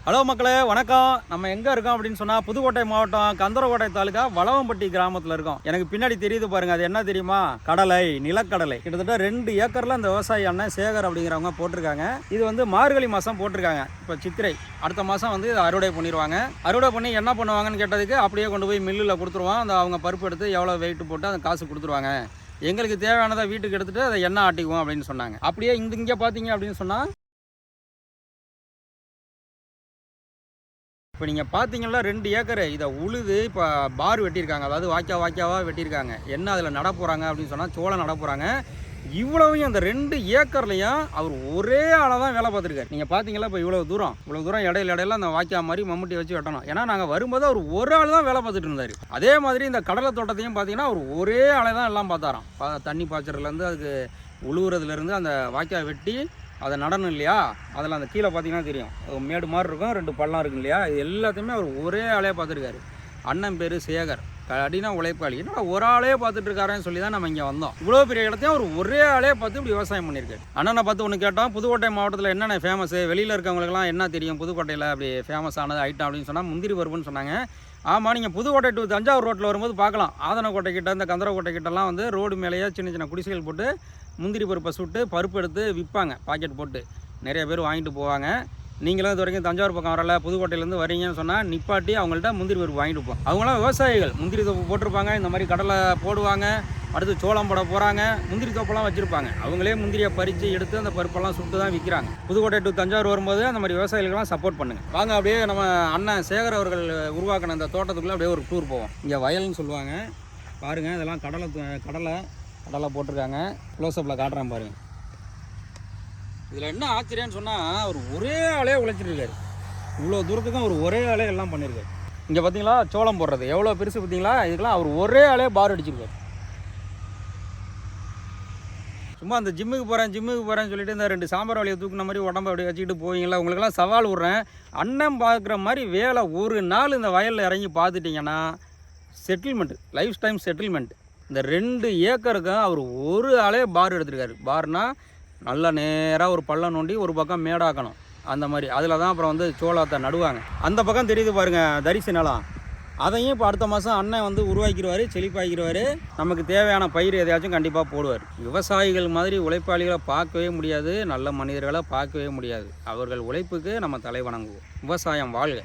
Hello மக்களே, வணக்கம். நம்ம எங்கே இருக்கோம் அப்படின்னு சொன்னால் புதுக்கோட்டை மாவட்டம் கந்தரக்கோட்டை தாலுகா வளவம்பட்டி கிராமத்தில் இருக்கோம். எனக்கு பின்னாடி தெரியுது பாருங்கள், அது என்ன தெரியுமா? கடலை, நிலக்கடலை. கிட்டத்தட்ட 2 ஏக்கரில் அந்த விவசாயி அண்ணன் சேகர் அப்படிங்கிறவங்க போட்டிருக்காங்க. இது வந்து மார்கழி மாதம் போட்டிருக்காங்க. இப்போ சித்திரை, அடுத்த மாதம் வந்து இதை அறுவடை பண்ணிடுவாங்க. அறுவடை பண்ணி என்ன பண்ணுவாங்கன்னு கேட்டதுக்கு, அப்படியே கொண்டு போய் மில்லில் கொடுத்துருவோம். அந்த அவங்க பருப்பு எடுத்து எவ்வளோ வெயிட் போட்டு அந்த காசு கொடுத்துருவாங்க. எங்களுக்கு தேவையானதை வீட்டுக்கு எடுத்துகிட்டு அதை எண்ணெய் ஆட்டிக்குவோம் அப்படின்னு சொன்னாங்க. அப்படியே இங்கே பார்த்தீங்க அப்படின்னு சொன்னால், இப்போ நீங்கள் பார்த்தீங்கன்னா 2 ஏக்கரு இதை உழுது இப்போ பார் வெட்டியிருக்காங்க. அதாவது வாய்க்காவாக வெட்டியிருக்காங்க. என்ன அதில் நட போகிறாங்க அப்படின்னு சொன்னால் சோளம் நட போகிறாங்க. இவ்வளவையும் அந்த 2 ஏக்கர்லையும் அவர் ஒரே ஆளாக தான் வேலை பார்த்துருக்காரு. நீங்கள் பார்த்தீங்களா, இப்போ இவ்வளோ தூரம் இடையில அந்த வாய்க்கா மாதிரி மம்முட்டி வச்சு வெட்டணும். ஏன்னா நாங்கள் வரும்போது அவர் ஒரு ஆள் தான் வேலை பார்த்துட்டு இருந்தார். அதே மாதிரி இந்த கடலை தோட்டத்தையும் பார்த்தீங்கன்னா அவர் ஒரே ஆளை தான் எல்லாம் பார்த்தாராம். தண்ணி பாய்ச்சறதுலேருந்து அதுக்கு உழுவுறதுலேருந்து அந்த வாய்க்கா வெட்டி அதை நடனம் இல்லையா, அதில் அந்த கீழே பார்த்தீங்கன்னா தெரியும் மேடு மாதிரி இருக்கும், 2 பள்ளம் இருக்கும் இல்லையா, இது எல்லாத்தையுமே அவர் ஒரே ஆளே பார்த்துருக்காரு. அண்ணன் பேர் சேகர், கடின உழைப்பாளி. என்னடா ஒரு ஆளே பார்த்துட்டு இருக்காருன்னு சொல்லி தான் நம்ம இங்கே வந்தோம். இவ்வளோ பெரிய இடத்தையும் அவர் ஒரே ஆளே பார்த்து இப்படி விவசாயம் பண்ணியிருக்காரு. அண்ணனை பார்த்து ஒன்று கேட்டோம், புதுக்கோட்டை மாவட்டத்தில் என்னென்ன ஃபேமஸு, வெளியில் இருக்கவங்களுக்குலாம் என்ன தெரியும் புதுக்கோட்டையில் அப்படி ஃபேமஸ் ஆனது ஐட்டம் அப்படின்னு சொன்னால் முந்திரி பருப்புன்னு சொன்னாங்க. ஆமாம், நீங்கள் புதுக்கோட்டை டு தஞ்சாவூர் ரோட்டில் வரும்போது பார்க்கலாம். ஆதனக்கோட்டை கிட்ட இந்த கந்தரக்கோட்டை கிட்டலாம் வந்து ரோடு மேலேயே சின்ன குடிசைகள் போட்டு முந்திரி பருப்பை சுட்டு பருப்பு எடுத்து விற்பாங்க. பாக்கெட் போட்டு நிறைய பேர் வாங்கிட்டு போவாங்க. நீங்களும் இது வரைக்கும் தஞ்சாவூர் பக்கம் வரல, புதுக்கோட்டையிலேருந்து வரீங்கன்னு சொன்னால் நிப்பாட்டி அவங்கள்ட்ட முந்திரி பருப்பு வாங்கிட்டு போவோம். அவங்களாம் விவசாயிகள், முந்திரி தோப்பு போட்டிருப்பாங்க, இந்த மாதிரி கடலை போடுவாங்க, அடுத்து சோளம் போட போகிறாங்க, முந்திரி தோப்பெல்லாம் வச்சுருப்பாங்க. அவங்களே முந்திரியை பறித்து எடுத்து அந்த பருப்பெல்லாம் சுட்டு தான் விற்கிறாங்க. புதுக்கோட்டை டு தஞ்சாவூர் வரும்போது அந்த மாதிரி விவசாயிகளுக்கெல்லாம் சப்போர்ட் பண்ணுங்கள். வாங்க, அப்படியே நம்ம அண்ணன் சேகர் அவர்கள் உருவாக்கின அந்த தோட்டத்துக்குள்ளே அப்படியே ஒரு டூர் போவோம். இங்கே வயல்னு சொல்லுவாங்க பாருங்கள், இதெல்லாம் கடலை போட்டிருக்காங்க. க்ளோஸ்அப்பில் காட்டுறேன் பாருங்கள். இதில் என்ன ஆச்சரியன்னு சொன்னால், அவர் ஒரே ஆளே உழைச்சிருக்காரு. இவ்வளோ தூரத்துக்கும் அவர் ஒரே ஆளே எல்லாம் பண்ணியிருக்காரு. இங்கே பார்த்தீங்களா சோளம் போடுறது எவ்வளோ பெருசு பார்த்தீங்களா, இதுக்கெல்லாம் அவர் ஒரே ஆளே பார் அடிச்சிருக்காரு. சும்மா அந்த ஜிம்முக்கு போகிறேன்னு சொல்லிட்டு இந்த 2 சாம்பார் வழியை தூக்குன மாதிரி உடம்பை அப்படி வச்சுக்கிட்டு போவீங்களா, உங்களுக்கெல்லாம் சவால் விட்றேன். அண்ணன் பார்க்குற மாதிரி வேலை ஒரு நாள் இந்த வயலில் இறங்கி பார்த்துட்டிங்கன்னா செட்டில்மெண்ட், லைஃப் டைம் செட்டில்மெண்ட். இந்த 2 ஏக்கருக்கும் அவர் ஒரு ஆளே பார் எடுத்திருக்காரு. பார்னால் நல்லா நேராக ஒரு பள்ளம் நோண்டி ஒரு பக்கம் மேடாக்கணும், அந்த மாதிரி. அதில் தான் அப்புறம் வந்து சோளத்தை நடுவாங்க. அந்த பக்கம் தெரியுது பாருங்கள் தரிசு நிலம். அதையும் இப்போ அடுத்த மாதம் அண்ணன் வந்து உருவாக்கிடுவார், செழிப்பாக்கிடுவார். நமக்கு தேவையான பயிர் எதையாச்சும் கண்டிப்பாக போடுவார். விவசாயிகள் மாதிரி உழைப்பாளிகளை பார்க்கவே முடியாது, நல்ல மனிதர்களை பார்க்கவே முடியாது. அவர்கள் உழைப்புக்கு நம்ம தலை வணங்குவோம். விவசாயம் வாழ்க.